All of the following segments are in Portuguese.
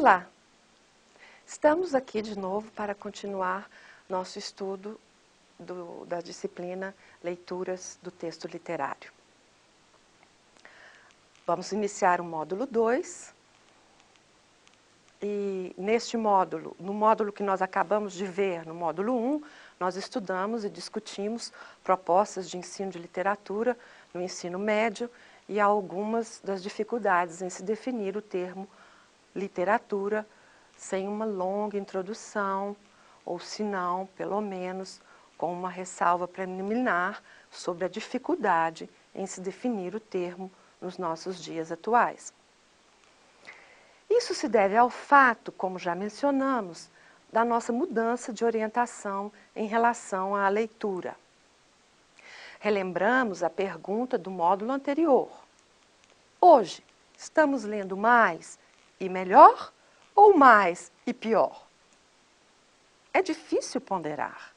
Olá! Estamos aqui de novo para continuar nosso estudo da disciplina Leituras do Texto Literário. Vamos iniciar o módulo 2 e neste módulo, no módulo que nós acabamos de ver, no módulo 1, nós estudamos e discutimos propostas de ensino de literatura no ensino médio e algumas das dificuldades em se definir o termo literatura sem uma longa introdução, ou se não, pelo menos, com uma ressalva preliminar sobre a dificuldade em se definir o termo nos nossos dias atuais. Isso se deve ao fato, como já mencionamos, da nossa mudança de orientação em relação à leitura. Relembramos a pergunta do módulo anterior. Hoje, estamos lendo mais e melhor ou mais e pior? É difícil ponderar.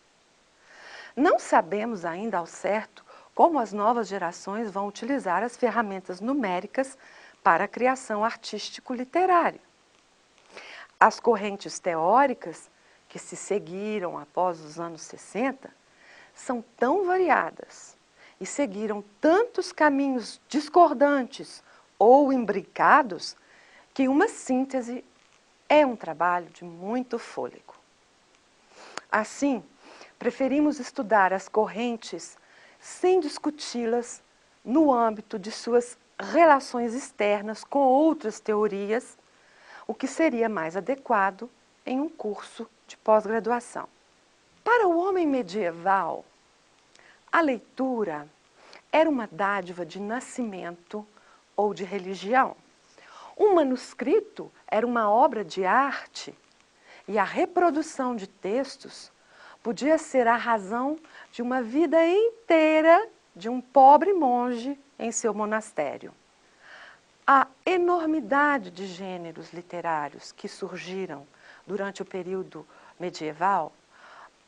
Não sabemos ainda ao certo como as novas gerações vão utilizar as ferramentas numéricas para a criação artístico-literária. As correntes teóricas que se seguiram após os anos 60 são tão variadas e seguiram tantos caminhos discordantes ou imbricados que uma síntese é um trabalho de muito fôlego. Assim, preferimos estudar as correntes sem discuti-las no âmbito de suas relações externas com outras teorias, o que seria mais adequado em um curso de pós-graduação. Para o homem medieval, a leitura era uma dádiva de nascimento ou de religião. Um manuscrito era uma obra de arte e a reprodução de textos podia ser a razão de uma vida inteira de um pobre monge em seu monastério. A enormidade de gêneros literários que surgiram durante o período medieval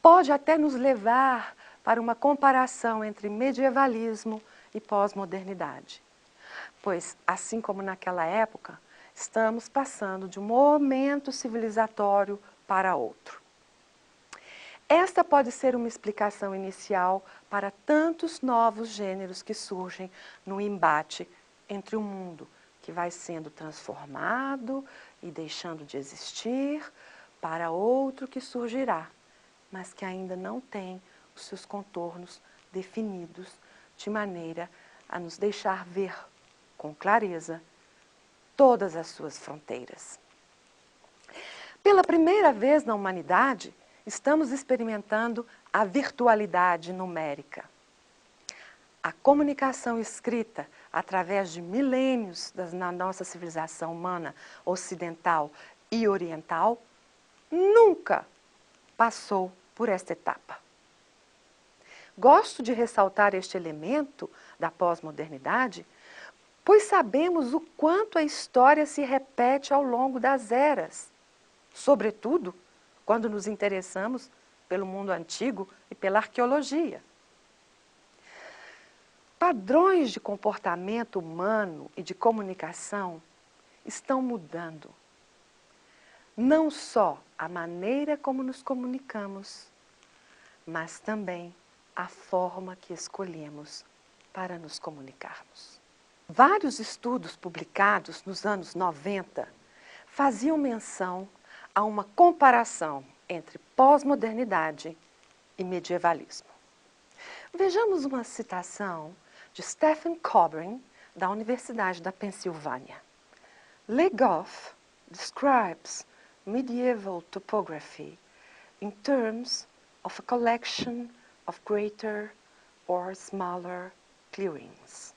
pode até nos levar para uma comparação entre medievalismo e pós-modernidade. Pois, assim como naquela época, estamos passando de um momento civilizatório para outro. Esta pode ser uma explicação inicial para tantos novos gêneros que surgem no embate entre o mundo que vai sendo transformado e deixando de existir para outro que surgirá, mas que ainda não tem os seus contornos definidos de maneira a nos deixar ver com clareza todas as suas fronteiras. Pela primeira vez na humanidade, estamos experimentando a virtualidade numérica. A comunicação escrita através de milênios na nossa civilização humana ocidental e oriental nunca passou por esta etapa. Gosto de ressaltar este elemento da pós-modernidade, pois sabemos o quanto a história se repete ao longo das eras, sobretudo quando nos interessamos pelo mundo antigo e pela arqueologia. Padrões de comportamento humano e de comunicação estão mudando. Não só a maneira como nos comunicamos, mas também a forma que escolhemos para nos comunicarmos. Vários estudos publicados nos anos 90 faziam menção a uma comparação entre pós-modernidade e medievalismo. Vejamos uma citação de Stephen Kobrin, da Universidade da Pensilvânia. Le Goff describes medieval topography in terms of a collection of greater or smaller clearings,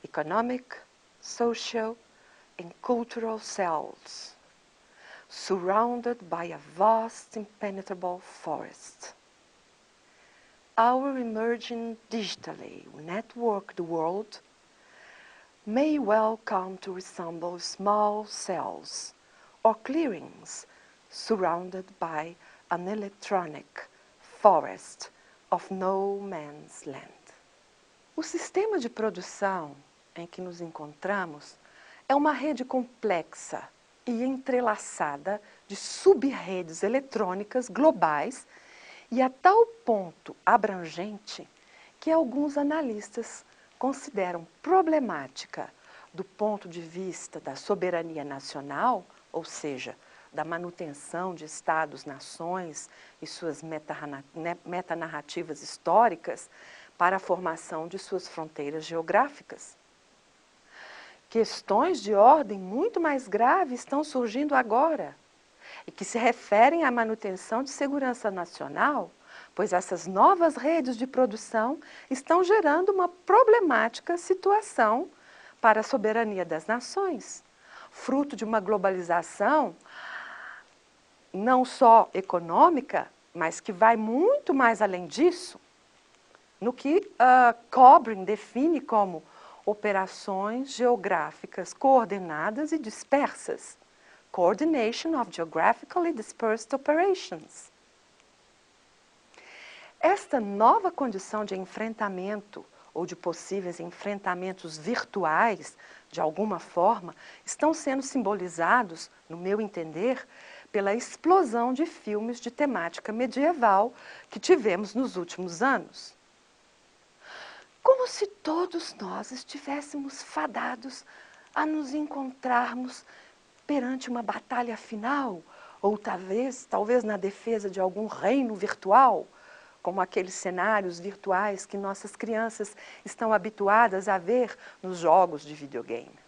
economic, social, and cultural cells, surrounded by a vast impenetrable forest. Our emerging digitally networked world may well come to resemble small cells or clearings surrounded by an electronic forest of no man's land. O sistema de produção em que nos encontramos é uma rede complexa e entrelaçada de sub-redes eletrônicas globais e a tal ponto abrangente que alguns analistas consideram problemática do ponto de vista da soberania nacional, ou seja, da manutenção de estados-nações e suas metanarrativas históricas para a formação de suas fronteiras geográficas. Questões de ordem muito mais grave estão surgindo agora e que se referem à manutenção de segurança nacional, pois essas novas redes de produção estão gerando uma problemática situação para a soberania das nações, fruto de uma globalização não só econômica, mas que vai muito mais além disso, no que Cobrin define como operações geográficas coordenadas e dispersas. Coordination of Geographically Dispersed Operations. Esta nova condição de enfrentamento ou de possíveis enfrentamentos virtuais, de alguma forma, estão sendo simbolizados, no meu entender, pela explosão de filmes de temática medieval que tivemos nos últimos anos. Como se todos nós estivéssemos fadados a nos encontrarmos perante uma batalha final, ou talvez na defesa de algum reino virtual, como aqueles cenários virtuais que nossas crianças estão habituadas a ver nos jogos de videogame.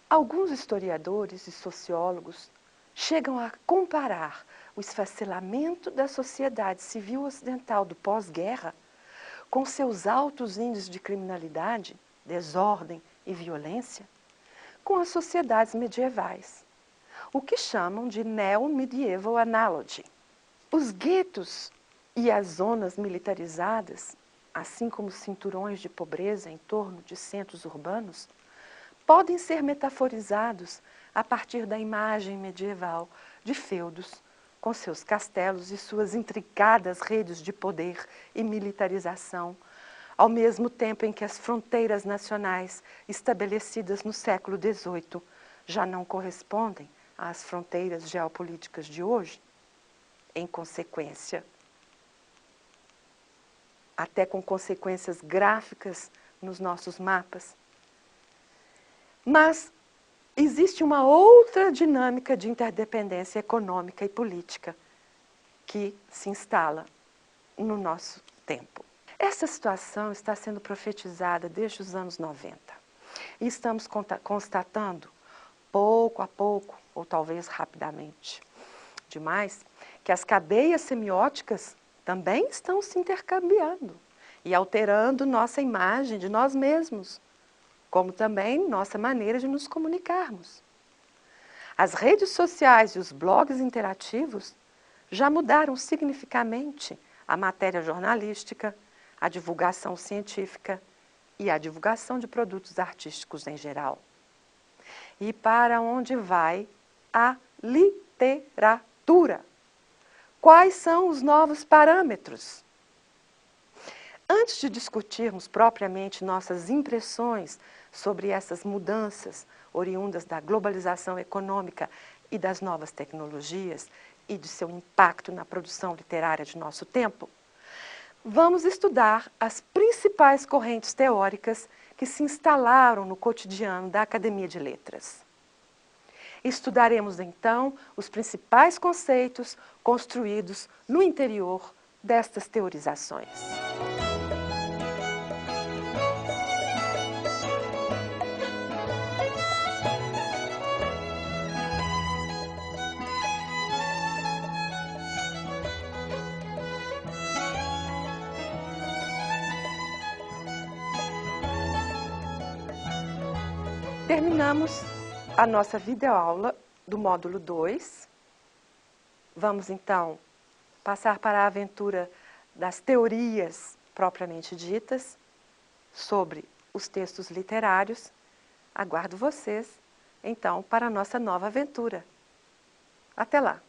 Alguns historiadores e sociólogos chegam a comparar o esfacelamento da sociedade civil ocidental do pós-guerra com seus altos índices de criminalidade, desordem e violência, com as sociedades medievais, o que chamam de Neo-Medieval Analogy. Os guetos e as zonas militarizadas, assim como cinturões de pobreza em torno de centros urbanos, podem ser metaforizados a partir da imagem medieval de feudos, com seus castelos e suas intricadas redes de poder e militarização, ao mesmo tempo em que as fronteiras nacionais estabelecidas no século XVIII já não correspondem às fronteiras geopolíticas de hoje. Em consequência, até com consequências gráficas nos nossos mapas. Mas existe uma outra dinâmica de interdependência econômica e política que se instala no nosso tempo. Essa situação está sendo profetizada desde os anos 90 e estamos constatando, pouco a pouco, ou talvez rapidamente demais, que as cadeias semióticas também estão se intercambiando e alterando nossa imagem de nós mesmos, como também nossa maneira de nos comunicarmos. As redes sociais e os blogs interativos já mudaram significativamente a matéria jornalística, a divulgação científica e a divulgação de produtos artísticos em geral. E para onde vai a literatura? Quais são os novos parâmetros? Antes de discutirmos propriamente nossas impressões sobre essas mudanças oriundas da globalização econômica e das novas tecnologias e de seu impacto na produção literária de nosso tempo, vamos estudar as principais correntes teóricas que se instalaram no cotidiano da Academia de Letras. Estudaremos, então, os principais conceitos construídos no interior destas teorizações. Terminamos a nossa videoaula do módulo 2. Vamos, então, passar para a aventura das teorias propriamente ditas sobre os textos literários. Aguardo vocês, então, para a nossa nova aventura. Até lá!